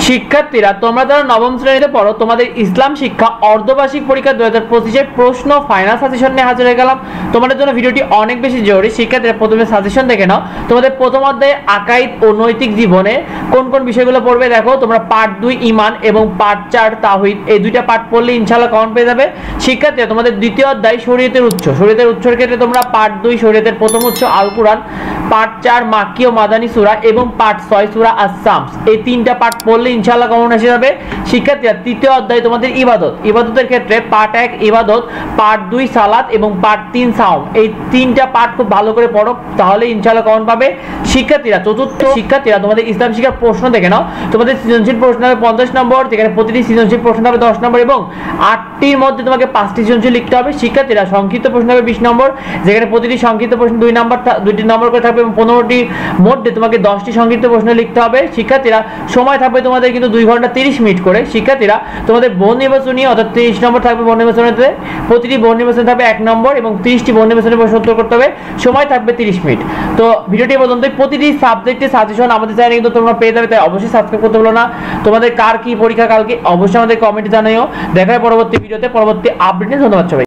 শিক্ষার্থীরা তোমরা যারা নবম শ্রেণীতে পড়ো তোমাদের ইসলাম শিক্ষা অর্ধবার্ষিক পরীক্ষা 2025 এর প্রশ্ন ফাইনাল সাজেশন নিয়ে হাজির হয়ে গেলাম। তোমাদের জন্য ভিডিওটি অনেক বেশি জরুরি। শিক্ষার্থীরা প্রথমে সাজেশন দেখে নাও। তোমাদের প্রথম অধ্যায়ে আকাইদ ও নৈতিক জীবনে কোন কোন বিষয়গুলো পড়বে দেখো। তোমরা পার্ট 2 ঈমান এবং পার্ট 4 তাওহীদ এই দুইটা পার্ট পড়লে ইনশাআল্লাহ কমন পেয়ে যাবে। শিক্ষার্থীরা তোমাদের দ্বিতীয় অধ্যায় শরীয়তের উৎস, শরীয়তের উৎসের ক্ষেত্রে তোমরা পার্ট 2 শরীয়তের প্রথম উৎস আল কুরআন, পার্ট 4 মাক্কি ও মাদানী সূরা এবং পার্ট 6 সূরা আস-শামস এই তিনটা পার্ট পড়লে ইনশাআল্লাহ কমন এসে যাবে। শিক্ষার্থীরা তৃতীয় অধ্যায় তোমাদের ইবাদত, ইবাদতের ক্ষেত্রে পার্ট 1 ইবাদত, পার্ট 2 সালাত এবং পার্ট 3 সাওম এই তিনটা পার্ট খুব ভালো করে পড়ো তাহলে ইনশাআল্লাহ কমন পাবে। শিক্ষার্থীরা চতুর্থ শিক্ষার্থীরা তোমাদের ইসলাম শিক্ষার প্রশ্ন দেখে নাও। তোমাদের সৃজনশীল প্রশ্ন হবে 50 নম্বর, যেখানে প্রতিটি সৃজনশীল প্রশ্ন হবে 10 নম্বর এবং 8টির মধ্যে তোমাকে 5টি সৃজনশীল লিখতে হবে। শিক্ষার্থীরা সংক্ষিপ্ত প্রশ্ন হবে 20 নম্বর, যেখানে প্রতিটি সংক্ষিপ্ত প্রশ্ন 2 নম্বর করে থাকবে এবং 15টির মধ্যে তোমাকে 10টি সংক্ষিপ্ত প্রশ্ন লিখতে হবে। শিক্ষার্থীরা সময় থাকবে তোমাদের কিন্তু 2 ঘন্টা 30 মিনিট করে। শিক্ষার্থীরা তোমাদের বহু নির্বাচনী অর্থাৎ 30 নম্বর থাকবে বহু নির্বাচনীতে, প্রতিটি বহু নির্বাচনে থাকবে 1 নম্বর এবং 30টি বহু নির্বাচনের প্রশ্ন উত্তর করতে হবে। সময় থাকবে 30 মিনিট। তো ভিডিওটি পর্যন্তই। প্রতিটি সাবজেক্টের সাজেশন আমাদের চ্যানেলে কিন্তু তোমরা পেয়ে যাবে, তাই অবশ্যই সাবস্ক্রাইব করতে ভুলো না। তোমাদের কার কি পরীক্ষা কালকে অবশ্যই আমাদের কমেন্টে জানাইও। দেখা হয় পরবর্তী ভিডিওতে পরবর্তী আপডেটে। ধন্যবাদ সবাই।